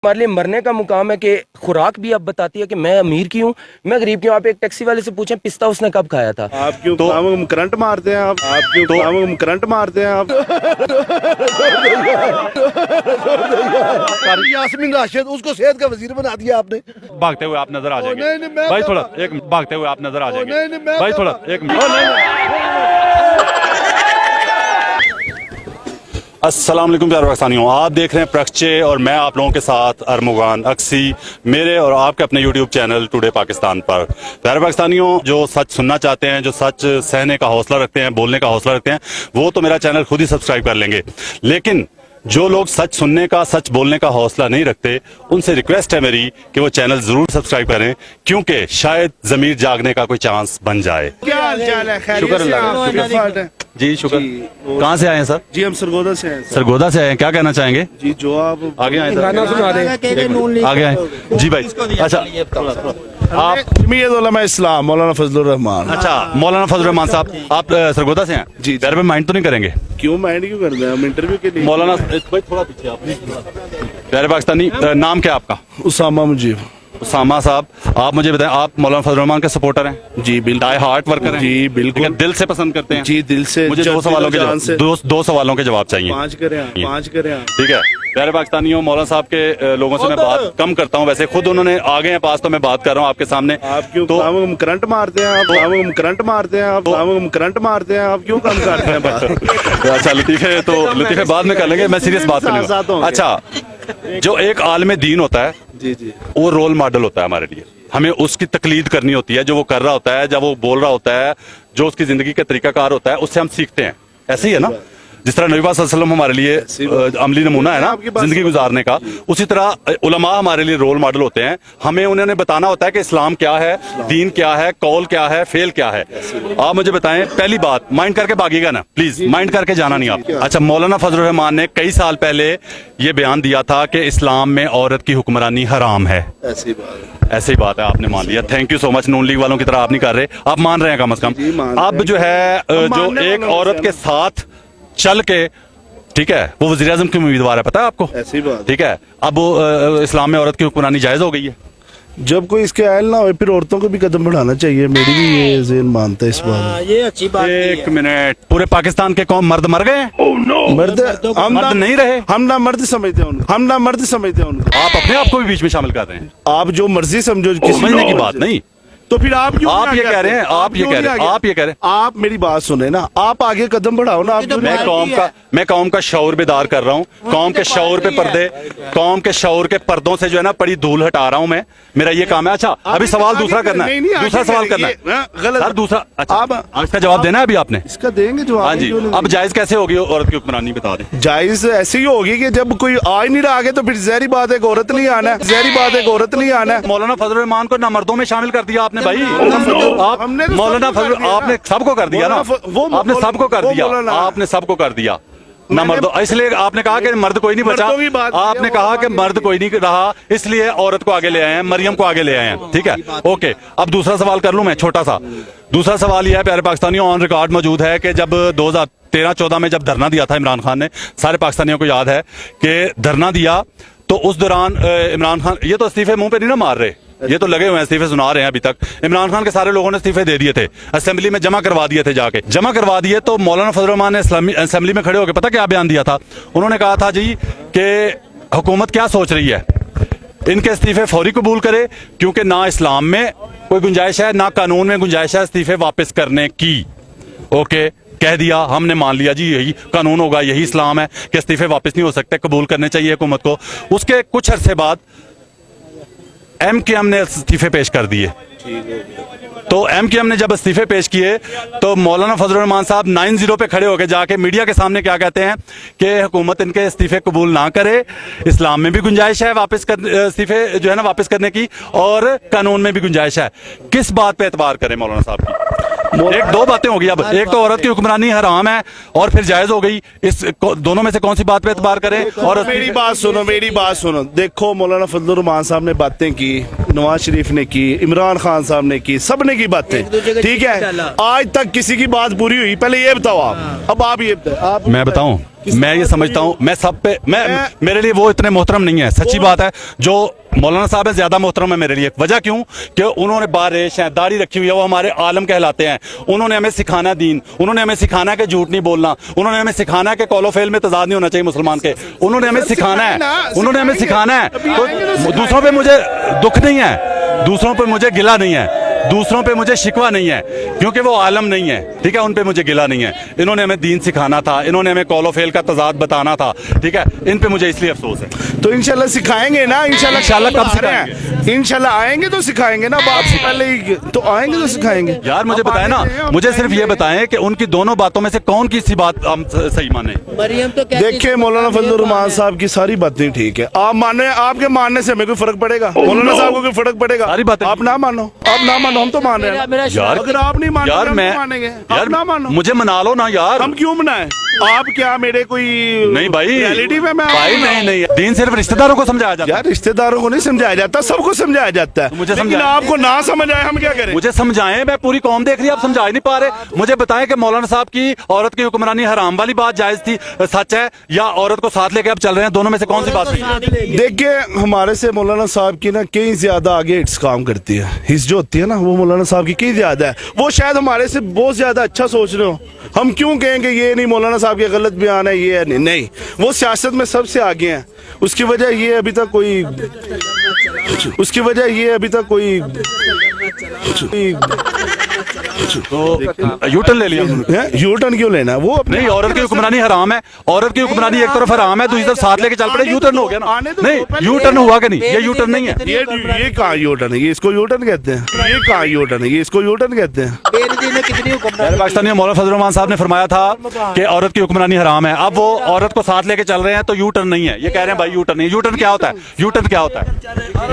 हमारे लिए मरने का मुकाम है कि खुराक भी अब बताती है कि मैं अमीर की हूँ, मैं गरीब की हूँ। आप एक टैक्सी वाले से पूछें पिस्ता उसने कब खाया था। आप क्यों तो करंट मारते हैं आप क्यों तो करंट मारते हैं आप यास्मीन राशिद उसको सेहत का वजीर बना दिया आपने। भागते हुए आप नजर आ जाएंगे नहीं, मैं भाई, थोड़ा एक भागते हुए आप नजर आ जाएंगे नहीं, भाई, थोड़ा एक अस्सलाम वालेकुम प्यारे पाकिस्तानियों, आप देख रहे हैं प्रक्षे और मैं आप लोगों के साथ अरमुगान अक्सी, मेरे और आपके अपने यूट्यूब चैनल टुडे पाकिस्तान पर। प्यारे पाकिस्तानियों, जो सच सुनना चाहते हैं, जो सच सहने का हौसला रखते हैं, बोलने का हौसला रखते हैं, वो तो मेरा चैनल खुद ही सब्सक्राइब कर लेंगे। लेकिन जो लोग सच सुनने का, सच बोलने का हौसला नहीं रखते, उनसे रिक्वेस्ट है मेरी कि वो चैनल जरूर सब्सक्राइब करें, क्योंकि शायद जमीर जागने का कोई चांस बन जाए। क्या हाल चाल है? शुक्र अल्लाह जी, शुक्र। कहाँ से आए हैं सर? जी हम सरगोदा से हैं। सरगोदा से आए हैं, क्या कहना चाहेंगे? जी जो आप आगे आए गाना सुना दे। आगे आए जी भाई। अच्छा आप जमीयत उलमा इस्लाम मौलाना फजलुर रहमान। अच्छा मौलाना फजलुर रहमान साहब, आप सरगोदा से हैं जी। घर में माइंड तो नहीं करेंगे? क्यों माइंड क्यों करते हैं हम इंटरव्यू के लिए? मौलाना भाई थोड़ा पीछे आप प्यारे पाकिस्तानी, नाम क्या आपका? उसामा मुजीब। उसामा साहब, आप मुझे बताएं, आप मौलाना फजलुर रहमान के सपोर्टर हैं? जी बिल्कुल। डाई हार्ट वर्कर हैं? जी बिल्कुल। ठीक है, दिल से पसंद करते हैं? जी दिल से। मुझे दो सवालों के जवाब चाहिए। पाँच करें ठीक है प्यारे पाकिस्तानियों, मौलाना साहब के लोगों से मैं बात कम करता हूं, वैसे खुद उन्होंने आगे हैं पास, तो मैं बात कर रहा हूं आपके सामने। आप क्यों तो करंट मारते हैं आप करंट मारते हैं आप करंट मारते हैं आप क्यों कम करते हैं बात? अच्छा लतीफे तो लतीफे बाद में कर लेंगे, मैं सीरियस बात करूंगा। अच्छा, जो एक आलिम दीन होता है जी जी, वो रोल मॉडल होता है हमारे लिए, हमें उसकी तकलीद करनी होती है, जो वो कर रहा होता है, जब वो बोल रहा होता है, जो उसकी जिंदगी का तरीकाकार होता है, उससे हम सीखते हैं। ऐसे ही है ना, जिस तरह नबी पाक सल्लल्लाहु अलैहि वसल्लम हमारे लिए अमली नमूना है ना जिंदगी गुजारने का, उसी तरह उलमा हमारे लिए रोल मॉडल होते हैं। हमें उन्होंने बताना होता है कि इस्लाम क्या है, दीन क्या है, कौल क्या है, फेल क्या है। आप मुझे बताएं, पहली बात माइंड करके भागिएगा ना प्लीज, माइंड करके जाना नहीं आप। अच्छा, मौलाना फजलुर रहमान ने कई साल पहले ये बयान दिया था कि इस्लाम में औरत की हुक्मरानी हराम है। ऐसी ही बात है, आपने मान लिया। Thank you so much. Noon league वालों की तरह आप नहीं कर रहे, आप मान रहे हैं कम से कम। अब जो है जो एक औरत के साथ चल के, ठीक है, वो वज़ीर आज़म की उम्मीदवार है, पता है आपको? ऐसी बात। ठीक है, अब वो इस्लाम में औरत की हुक्मरानी जायज हो गई है। जब कोई इसके आयल ना हो, फिर औरतों को भी कदम बढ़ाना चाहिए। मेरी भी ये ज़हन मानता है इस बात। ये अच्छी बात। एक मिनट, पूरे पाकिस्तान के कौन मर्द मर गए? मर्द हम मर्द नहीं रहे। हम ना मर्द समझते हैं उनको, हम ना मर्द समझते हैं उनको। आप अपने आप को भी बीच में शामिल कर रहे हैं। आप जो मर्जी समझो, समझने की बात नहीं, तो फिर आप क्यों आप ये कह रहे हैं, आप ये कह रहे हैं, आप मेरी बात सुने ना, आप आगे कदम बढ़ाओ ना। मैं कौम का शऊर बेदार कर रहा हूँ, कौम के शऊर के पर्दों से जो है ना बड़ी धूल हटा रहा हूँ मैं, मेरा ये काम है। अच्छा अभी सवाल दूसरा करना है, दूसरा सवाल करना है सर, दूसरा। अच्छा आप इसका जवाब देना है अभी आपने? इसका देंगे जवाब। हाँ जी। अब जायज कैसे होगी औरत की हुक्मरानी, बता दें। जायज ऐसी ही होगी कि जब कोई आ ही नहीं रहा आगे, तो फिर जहरी बात है औरत नहीं आना है, जहरी बात है औरत नहीं आना है। मौलाना फजलुर रहमान को नामर्दों में शामिल कर दिया आपने भाई। आप मौलाना फजल, आपने सबको कर दिया ना, आपने सबको कर दिया, आपने सबको कर दिया ना मर्द। इसलिए आपने कहा कि मर्द कोई नहीं बचा, आपने कहा कि मर्द कोई नहीं रहा, इसलिए औरत को आगे ले आए हैं, मरियम को आगे ले आए हैं। ठीक है, ओके। अब दूसरा सवाल कर लूं मैं, छोटा सा। दूसरा सवाल यह है प्यारे पाकिस्तानियों, ऑन रिकॉर्ड मौजूद है कि जब 2013-14 में जब धरना दिया था इमरान खान ने, सारे पाकिस्तानियों को याद है कि धरना दिया, तो उस दौरान इमरान खान, ये तो इस्तीफे मुंह पे नहीं ना मार रहे, ये तो लगे हुए हैं, इस्तीफे सुना रहे हैं अभी तक। इमरान खान के सारे लोगों ने इस्तीफे दे दिए थे, असेंबली में जमा करवा दिए थे, जाके जमा करवा दिए। तो मौलाना फजलुर रहमान ने असेंबली में खड़े होकर पता क्या बयान दिया था? उन्होंने कहा था जी कि हुकूमत क्या सोच रही है, इनके इस्तीफे फौरी कबूल करे, क्योंकि ना इस्लाम में कोई गुंजाइश है, ना कानून में गुंजाइश है इस्तीफे वापस करने की। ओके, कह दिया, हमने मान लिया जी, यही कानून होगा, यही इस्लाम है कि इस्तीफे वापस नहीं हो सकते, कबूल करने चाहिए हुकूमत को। उसके कुछ अरसे बाद MKM ने इस्तीफे पेश कर दिए। तो MKM ने जब इस्तीफे पेश किए, तो मौलाना फजलुर रहमान साहब 9-0 पे खड़े होकर जाके मीडिया के सामने क्या कहते हैं कि हुकूमत इनके इस्तीफे कबूल ना करे, इस्लाम में भी गुंजाइश है वापस इस्तीफे जो है ना वापस करने की, और कानून में भी गुंजाइश है। किस बात पे एतबार करें मौलाना साहब की? एक दो बातें होगी। अब एक तो औरत की हुक्मरानी हराम है और फिर जायज हो गई, इस दोनों में से कौन सी बात पे एतबार करें? और मेरी बात सुनो, देखो मौलाना फजलुर रहमान साहब ने बातें की, नवाज शरीफ ने की, इमरान खान साहब ने की, सब ने की बातें, ठीक है। आज तक किसी की बात पूरी हुई? पहले ये बताओ आप, अब आप ये मैं बताऊं, मैं ये समझता हूँ मैं सब पे मैं मेरे लिए वो इतने मोहतरम नहीं है, सच्ची बात है। जो मौलाना साहब है ज्यादा मोहतरम है मेरे लिए। वजह क्यों कि उन्होंने बारिश है, दाढ़ी रखी हुई है, वो हमारे आलम कहलाते हैं। उन्होंने हमें सिखाना दीन, उन्होंने हमें सिखाना कि झूठ नहीं बोलना, उन्होंने हमें सिखाना कि कौलो फेल में तजाद नहीं होना चाहिए मुसलमान के। उन्होंने हमें सिखाना है, उन्होंने हमें सिखाना है। तो दूसरों पे मुझे दुख नहीं है, दूसरों पे मुझे गिला नहीं है, दूसरों पे मुझे शिकवा नहीं है, क्योंकि वो आलम नहीं है, ठीक है। उन पे मुझे गिला नहीं है। इन्होंने हमें दीन सिखाना था, इन्होंने हमें कौलो फेल का तजाद बताना था, ठीक है। इन पे मुझे इसलिए अफसोस है। तो इंशाल्लाह सिखाएंगे ना, इंशाल्लाह कब सिखाएंगे? इंशाल्लाह आएंगे तो सिखाएंगे ना, बाप से पहले ही तो आएंगे तो सिखाएंगे। यार मुझे बताएं ना, मुझे सिर्फ ये बताएं कि उनकी दोनों बातों में से कौन की सी बात हम सही माने। मरियम तो देखिए मौलाना फजलुर रहमान साहब की सारी बातें ठीक है, आप माने, आपके मानने से हमें कोई फर्क पड़ेगा? मौलाना साहब को कोई फर्क पड़ेगा? सारी बातें आप ना मानो, आप ना मानो, हम तो मान रहे हैं। यार अगर आप नहीं मान यार रहे, मैं हम तो मानेंगे। यार आप ना मानो, मुझे मना लो ना यार। हम क्यों मनाएं? आप क्या मेरे कोई नहीं भाई, रियलिटी में मैं भाई नहीं, दीन सिर्फ रिश्तेदारों को समझाया जाता है। यार रिश्तेदारों को नहीं समझाया जाता, सबको समझाया जाता है। मुझे लेकिन समझाएं। आपको ना समझ आए हम क्या करें? मुझे समझाएं, मैं पूरी कौम देख रही है, आप समझा ही नहीं पा रहे। मुझे बताएं कि मौलाना साहब की औरत की हुक्मरानी हराम वाली बात जायज थी, सच है, या औरत को साथ लेके आप चल रहे हैं, दोनों में से कौन सी बात सही है? देखिए हमारे से मौलाना साहब की ना कई ज्यादा आगे हिट्स काम करती है, हिस्स जो होती है ना वो मौलाना साहब की कई ज्यादा है। वो शायद हमारे से बहुत ज्यादा अच्छा सोच रहे हो। हम क्यों कहेंगे ये नहीं मौलाना साहब के गलत बयान है, ये है नहीं, वो सियासत में सबसे आगे हैं। उसकी वजह ये अभी तक कोई तो यू टर्न ले लिया उन्होंने। यू टर्न क्यों लेना? वो अपने नहीं, औरत की हुक्मरानी हराम है, औरत की हुक्मरानी एक तरफ हराम है, दूसरी तरफ साथ लेके चल पड़े, यू टर्न हो गया ना। नहीं, यू टर्न हुआ कि नहीं? ये यू टर्न नहीं है। ये कहाँ यू टर्न है? ये इसको यू टर्न कहते हैं। ये कहाँ यू टर्न है? ये इसको यू टर्न कहते हैं। पाकिस्तानी मौलाना फजलुर रहमान साहब ने फरमाया था कि औरत की हुक्मरानी हराम है। अब वो औरत को साथ लेके चल रहे हैं तो यू टर्न नहीं है। ये कह रहे हैं भाई यू टर्न नहीं। यू टर्न क्या होता है? यू टर्न क्या होता है?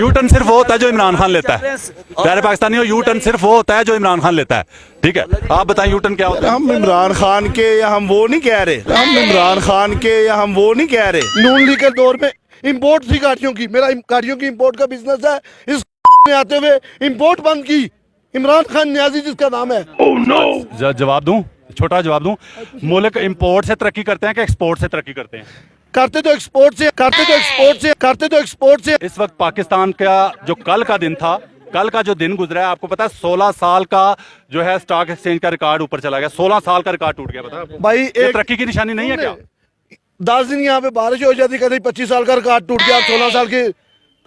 यू टर्न सिर्फ वो होता है जो इमरान खान लेता है। प्यारे पाकिस्तानियों, यू टर्न सिर्फ वो होता है जो इमरान खान लेता है, ठीक है। आप बताएं यू टर्न क्या होता है? हम इमरान खान के या हम वो नहीं कह रहे, हम इमरान खान के या हम वो नहीं कह रहे। नून लीग के दौर में इंपोर्ट थी गाड़ियों की, मेरा गाड़ियों की इंपोर्ट का बिजनेस है, इस ने आते हुए इंपोर्ट बंद की। इमरान खान न्याजी जिसका नाम है। जवाब दूं, छोटा जवाब दूं। मुल्क इंपोर्ट से तरक्की करते हैं कि एक्सपोर्ट से तरक्की करते हैं? करते तो एक्सपोर्ट से, करते तो एक्सपोर्ट से, करते तो एक्सपोर्ट से। इस वक्त पाकिस्तान का जो कल का दिन था, कल का जो दिन गुजरा है, आपको पता है 16 साल का जो है स्टॉक एक्सचेंज का रिकॉर्ड ऊपर चला गया। 16 साल का रिकॉर्ड टूट गया। पता है आपको? भाई ये एक तरक्की की निशानी नहीं है क्या? 10 दिन यहाँ पे बारिश हो जाती, कहते 25 साल का रिकॉर्ड टूट गया। 16 साल के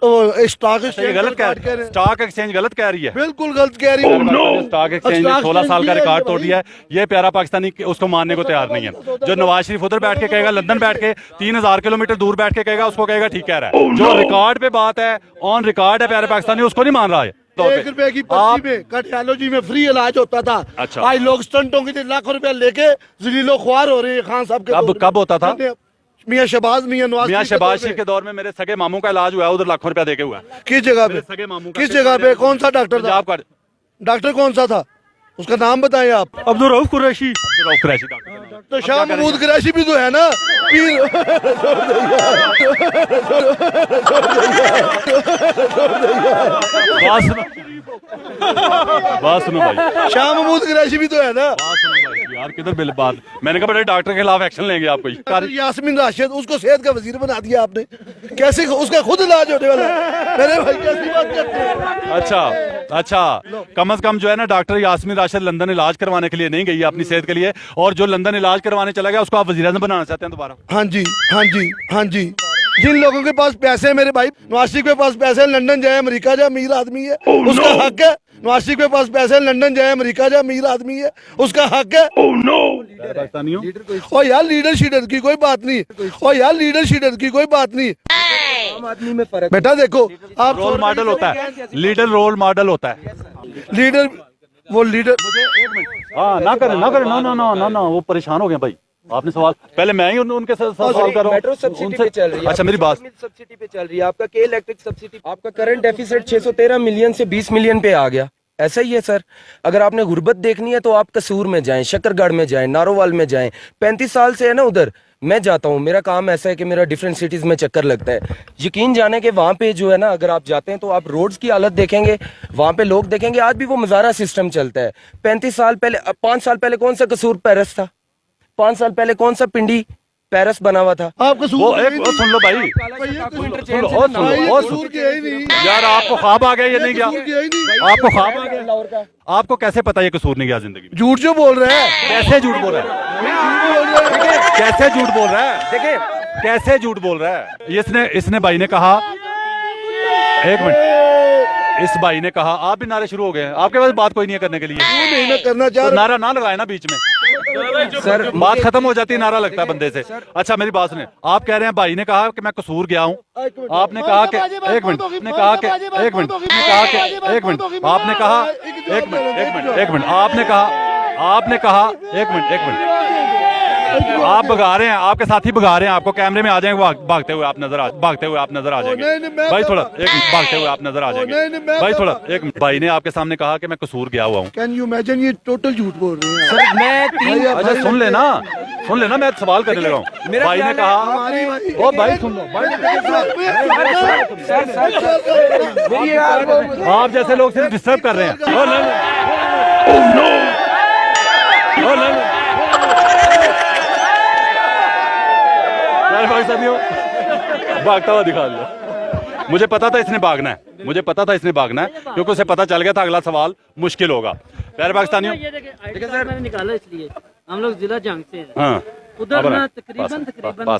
तो स्टॉक ये एक्सचेंज गलत कह रही है, स्टॉक एक्सचेंज गलत कह रही है। बिल्कुल गलत कह रही है। स्टॉक एक्सचेंज ने 16 साल का रिकॉर्ड तोड़ दिया है। ये प्यारा पाकिस्तानी उसको मानने को तैयार नहीं है। जो नवाज शरीफ उधर बैठ के कहेगा, लंदन बैठ के 3000 किलोमीटर दूर बैठ के कहेगा, उसको कहेगा ठीक कह रहा है। जो रिकॉर्ड पे बात है, ऑन रिकॉर्ड है, प्यारे पाकिस्तानी उसको नहीं मान रहा है। 1 रुपए की पर्ची में कार्डियोलॉजी में फ्री इलाज होता था। अच्छा। आज लोग स्टंटों के लिए लाखों रुपए लेके जलीलो ख्वार हो रहे हैं खान साहब के। कब होता था? मियां शहबाज, मियां नवाज शहबाज के दौर में मेरे सगे मामू का इलाज हुआ है, उधर लाखों रुपया देके हुआ है। किस जगह पे? सगे मामू का किस जगह पे? कौन सा डॉक्टर था? पंजाब का डॉक्टर कौन सा था? उसका नाम बताएं आप। अब्दुल रऊफ कुरैशी डॉक्टर। तो शाह महमूद कुरैशी भी तो है ना पीर। बात सुनो भाई, शाह महमूद कुरैशी भी तो है ना। बात सुनो भाई, यार किधर बिल बात। मैंने कहा बड़े डॉक्टर के खिलाफ एक्शन लेंगे आप कोई। यास्मीन राशिद, उसको सेहत का वजीर बना दिया आपने। कैसे उसका खुद इलाज होने वाला है? मेरे भाई कैसी बात करते हैं? अच्छा, कम से कम जो है ना, डॉक्टर यास्मीन राशिद लंदन इलाज करवाने के लिए नहीं गई है अपनी सेहत के लिए, और जो लंदन इलाज करवाने चला गया उसको आप वज़ीर-ए-आज़म बनाना चाहते हैं दोबारा? हाँ जी, हाँ जी, हाँ जी। जिन लोगों के पास पैसे हैं, मेरे भाई नवाज शरीफ के पास पैसे हैं, लंदन जाए, अमेरिका जाए, अमीर आदमी है, उसका हक है। नवाज शरीफ के पास पैसे हैं, लंदन जाए, अमेरिका जाए, अमीर आदमी है, उसका हक है। और यार लीडर शीडर की कोई बात नहीं, और यार लीडर शीडर की कोई बात नहीं। आदमी में फर्क। बेटा देखो, आप रोल मॉडल होता है, लीडर रोल मॉडल होता है। लीडर, वो लीडर। हाँ ना करें ना, वो परेशान हो गए भाई। आपने सवाल पहले मैं ही उनके साथ सवाल कर रहा हूँ। मेट्रो सब्सिडी पे चल रही है। अच्छा मेरी बात, सब्सिडी पे चल रही है आपका, के इलेक्ट्रिक सब्सिडी। आपका करंट डेफिसिट 613 मिलियन से 20 मिलियन पे आ गया। ऐसा ही है सर। अगर आपने गुर्बत देखनी है तो आप कसूर में जाएं, शकरगढ़ में जाएं, नारोवाल में जाएं। 35 साल से है ना उधर मैं जाता हूँ। मेरा काम ऐसा है कि मेरा डिफरेंट सिटीज में चक्कर लगता है। यकीन जाने के वहाँ पे जो है ना, अगर आप जाते हैं तो आप रोड्स की हालत देखेंगे, वहाँ पे लोग देखेंगे, आज भी वो मज़ारा सिस्टम चलता है। 35 साल पहले, 5 साल पहले कौन सा कसूर पैरस था? 5 साल पहले कौन सा पिंडी पेरिस बना हुआ था। आप कसूर वो के एक ही वो सुन लो भाई, इंटरचेंज सुन लो, और सुन लो, नहीं, और कसूर सुन के ही नहीं, यार, आपको ख्वाब आ गया ये नहीं गया, कसूर के ही नहीं। आपको ख्वाब आ गया, आपको कैसे पता ये कसूर नहीं गया जिंदगी में? झूठ जो बोल रहे हैं, कैसे झूठ बोल रहा है? झूठ बोल रहे हैं। कैसे झूठ बोल रहा है? देखिए कैसे झूठ बोल रहा है? इसने भाई ने कहा, एक मिनट, इस भाई ने कहा, आप भी नारे शुरू हो गए हैं, आपके पास बात कोई नहीं है करने के लिए, क्यों नहीं मैं करना चाह तो रहा? नारा ना लगाए ना बीच में, सर, बात खत्म हो जाती है, नारा लगता है बंदे से। अच्छा मेरी बात सुने, आप कह रहे हैं भाई ने कहा कि मैं कसूर गया हूँ, आपने कहा कि एक मिनट, आपने कहा कि एक मिनट, आपने कहा कि एक मिनट, आपने कहा एक मिनट, एक मिनट, एक मिनट, आपने कहा एक मिनट, एक मिनट, आप भगा रहे हैं, आपके साथी भगा रहे हैं आपको, कैमरे में आ जाएंगे, भागते हुए आप नजर आ जाएंगे भाई, थोड़ा एक मिनट, भागते हुए आप नजर आ जाएंगे भाई, थोड़ा एक मिनट। भाई ने आपके सामने कहा कि मैं कसूर गया हुआ हूँ, कैन यू इमेजिन, ये टोटल झूठ बोल रहे हैं। सर मैं तीन अच्छा सुन लेना, मैं सवाल करने लगा हूँ। मेरा भाई ने ख्याल है कहा, हमारी भाई, ओ भाई सुन लो, आप जैसे लोग सिर्फ डिस्टर्ब कर रहे हैं। ओ नहीं, ओ नहीं, भाई साथियों, भागता हुआ दिखा दिया। मुझे पता था इसने भागना है, क्योंकि उसे पता चल गया था अगला सवाल मुश्किल होगा। प्यारे पाकिस्तानियों, देखिए सर, मैंने निकाला इसलिए, हम लोग जिला जंग से हैं। हाँ, उधर ना पास तकरीबन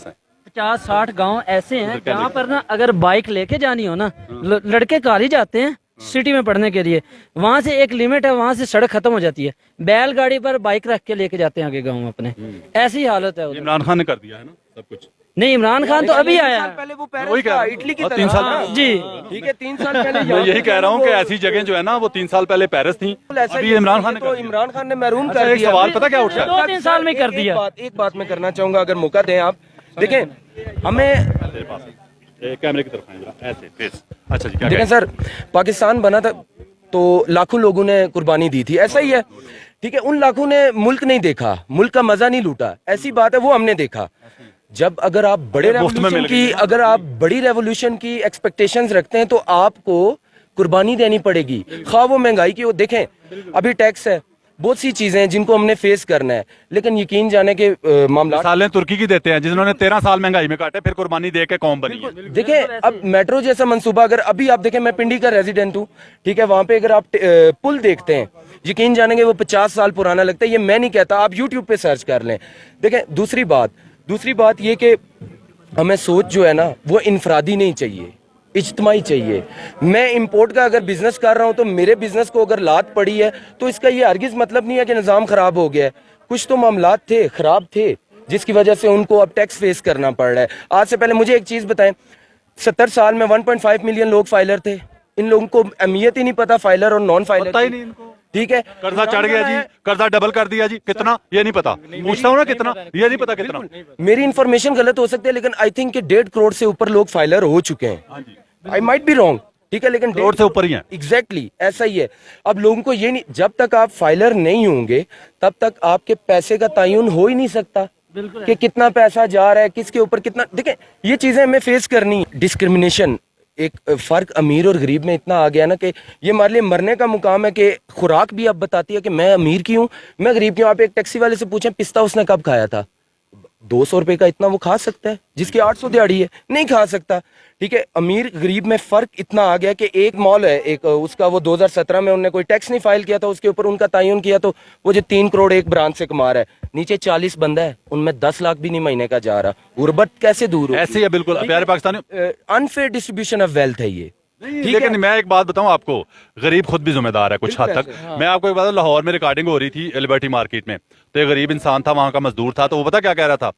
है। 50-60 गांव ऐसे हैं जहाँ पर ना अगर बाइक लेके जानी हो ना, लड़के कॉलेज जाते हैं सिटी में पढ़ने के लिए, वहाँ से एक लिमिट है, वहाँ से सड़क खत्म हो जाती है, बैलगाड़ी पर बाइक रख के लेके जाते हैं आगे गाँव अपने, ऐसी हालत है उधर। इमरान खान ने कर दिया है ना सब कुछ। नहीं, इमरान खान तो अभी आया है। पहले वो वही पेरिस कह था, रहा हूँ। इटली की और तरह। 3 साल हाँ, जी ठीक है, 3 साल पहले मैं यही कह रहा हूँ कि ऐसी जगह जो है ना, वो 3 साल पहले पेरिस थी, ऐसा अभी ही इमरान खान ने तो कर दिया। इमरान खान ने महरूम अच्छा, कर एक दिया। सवाल पता क्या उठा है? 2-3 साल में कर दिया। एक बात मैं करना चाहूंगा, अगर मौका दें आप। देखें हमें, कैमरे की तरफ आएं जरा, ऐसे फेस। अच्छा जी, क्या देखें सर, पाकिस्तान बना था तो लाखों लोगों ने कुर्बानी दी थी, ऐसा ही है, ठीक है। उन लाखों ने मुल्क नहीं देखा, मुल्क का मजा नहीं लूटा, ऐसी बात है, वो हमने देखा। जब अगर आप बड़े मुफ्त में रेवोल्यूशन मिल की, गई। अगर आप बड़ी रेवोल्यूशन की एक्सपेक्टेशंस रखते हैं तो आपको कुर्बानी देनी पड़ेगी, खा वो महंगाई की हो। देखें अभी टैक्स है, बहुत सी चीजें हैं जिनको हमने फेस करना है, लेकिन यकीन जाने के मामला सालें तुर्की की देते हैं, जिन्होंने 13 साल महंगाई में काटे, फिर कुर्बानी दे के कौम बनी है। देखें, अब मेट्रो जैसा मंसूबा, अगर अभी आप देखें, मैं पिंडी का रेजिडेंट हूँ, ठीक है, वहां पे अगर आप पुल देखते हैं, यकीन जानेंगे वो 50 साल पुराना लगता है। ये मैं नहीं कहता, आप यूट्यूब पे सर्च कर लें। देखें दूसरी बात ये कि हमें सोच जो है ना, वो इनफरादी नहीं चाहिए, इज्तमाही चाहिए। मैं इंपोर्ट का अगर बिजनेस कर रहा हूं तो मेरे बिजनेस को अगर लात पड़ी है तो इसका ये हरगिज मतलब नहीं है कि निज़ाम खराब हो गया है। कुछ तो मामलात थे, खराब थे, जिसकी वजह से उनको अब टैक्स फेस करना पड़ रहा है। आज से पहले मुझे एक चीज बताएं, 70 साल में 1.5 मिलियन लोग फाइलर थे। इन लोगों को अहमियत ही नहीं पता फाइलर और नॉन फाइलर, पता ही नहीं इनको। ठीक है, कर्जा चढ़ गया जी, कर्जा डबल कर दिया जी, कितना ये नहीं पता, पूछता हूँ ना कितना, ये नहीं पता कितना। मेरी इन्फॉर्मेशन गलत हो सकती है, लेकिन आई थिंक कि 1.5 करोड़ से ऊपर लोग फाइलर हो चुके हैं। आई माइट बी रॉन्ग, ठीक है, लेकिन करोड़ से ऊपर ही है। एग्जैक्टली ऐसा ही है। अब लोगों को ये नहीं, जब तक आप फाइलर नहीं होंगे तब तक आपके पैसे का तयन हो ही नहीं सकता कि कितना पैसा जा रहा है, किसके ऊपर कितना। देखें ये चीजें हमें फेस करनी है। डिस्क्रिमिनेशन, एक फर्क अमीर और गरीब में इतना आ गया ना कि ये हमारे लिए मरने का मुकाम है कि खुराक भी अब बताती है कि मैं अमीर की हूँ, मैं गरीब की हूँ। आप एक टैक्सी वाले से पूछें पिस्ता उसने कब खाया था, 200 रुपए का इतना वो खा सकता है, जिसकी 800 दिहाड़ी है नहीं खा सकता, ठीक है। अमीर गरीब में फर्क इतना आ गया कि एक मॉल है, एक उसका वो 2017 में उन्होंने कोई टैक्स नहीं फाइल किया था, उसके ऊपर उनका तयन किया, तो वो जो 3 करोड़ एक ब्रांच से कमा रहा है, नीचे 40 बंदा है, उनमें 10 लाख भी नहीं महीने का जा रहा। गुर्बत कैसे दूर हो? ऐसे ही है बिल्कुल। प्यारे Pakistani, unfair distribution of wealth है ये। लेकिन मैं एक बात बताऊं आपको, गरीब खुद भी जिम्मेदार है कुछ हद तक। मैं आपको एक बात, लाहौर में रिकॉर्डिंग हो रही थी लिबर्टी मार्केट में, तो एक गरीब इंसान था, वहां का मजदूर था, तो वो पता क्या कह रहा था,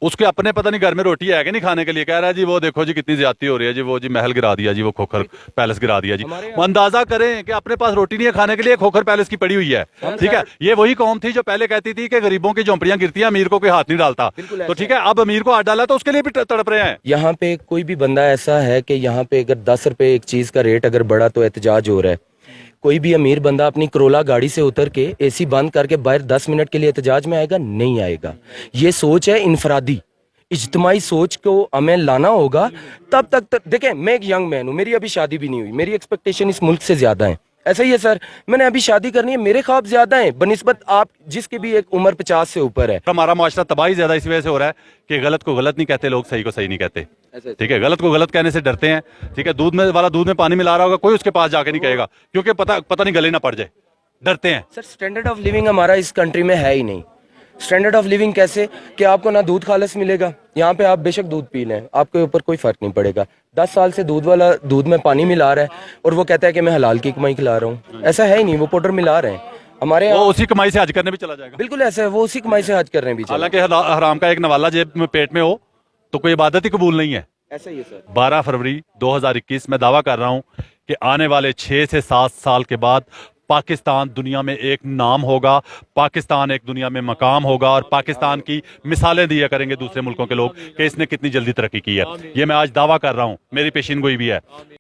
उसके अपने पता नहीं घर में रोटी है कि नहीं खाने के लिए, कह रहा है जी वो देखो जी कितनी ज्यादती हो रही है जी, वो जी महल गिरा दिया जी, वो खोखर पैलेस गिरा दिया जी। वो अंदाजा करें कि अपने पास रोटी नहीं है खाने के लिए, खोखर पैलेस की पड़ी हुई है, ठीक है। ये वही कौम थी जो पहले कहती थी कि गरीबों की झोंपड़ियां गिरती हैं, अमीर को कोई हाथ नहीं डालता, तो ठीक है, अब अमीर को हाथ डाला तो उसके लिए भी तड़प रहे हैं। यहाँ पे कोई भी बंदा ऐसा है कि यहाँ पे अगर 10 रुपए एक चीज का रेट अगर बढ़ा तो एहतजाज हो रहा है। कोई भी अमीर बंदा अपनी करोला गाड़ी से उतर के एसी बंद करके बाहर 10 मिनट के लिए एहतजाज में आएगा? नहीं आएगा। ये सोच है इनफरादी, इज्तिमाई सोच को हमें लाना होगा। तब तक देखें, मैं एक यंग मैन हूँ, मेरी अभी शादी भी नहीं हुई, मेरी एक्सपेक्टेशन इस मुल्क से ज्यादा है, ऐसा ही है सर, मैंने अभी शादी करनी है, मेरे ख्वाब ज्यादा हैं बनिस्बत आप जिसकी भी एक उम्र 50 से ऊपर है। हमारा मुआशरा तबाही ज्यादा इस वजह से हो रहा है कि गलत को गलत नहीं कहते लोग, सही को सही नहीं कहते। ठीक है, गलत को गलत कहने से डरते हैं। ठीक है, दूध में पानी मिला रहा होगा, कोई उसके पास जाके नहीं कहेगा, क्योंकि पता नहीं गले ना पड़ जाए, डरते हैं। सर स्टैंडर्ड ऑफ लिविंग हमारा इस कंट्री में है ही नहीं। स्टैंडर्ड ऑफ लिविंग कैसे कि आपको ना दूध खालस मिलेगा, यहाँ पे आप बेशक दूध पी लें, आपके ऊपर कोई फर्क नहीं पड़ेगा। 10 साल से दूध वाला दूध में पानी मिला रहा है और वो कहता है कि मैं हलाल की कमाई खिला रहा हूँ, ऐसा है ही नहीं, वो पाउडर मिला रहे हैं हमारे वो यहाँ। उसी कमाई से हज करने भी चला जाएगा। बिल्कुल ऐसा है, वो उसी कमाई से हज कर रहे हैं भी। हालांकि हराम का एक नवाला जेब में पेट में हो तो कोई इबादत ही कबूल नहीं है। ऐसा ही है सर। 12 फरवरी 2021 में दावा कर रहा हूं कि आने वाले 6 से 7 साल के बाद पाकिस्तान दुनिया में एक नाम होगा, पाकिस्तान एक दुनिया में मकाम होगा, और पाकिस्तान की मिसालें दिया करेंगे दूसरे मुल्कों के लोग कि इसने कितनी जल्दी तरक्की की है। ये मैं आज दावा कर रहा हूं, मेरी पेशिनगोई भी है।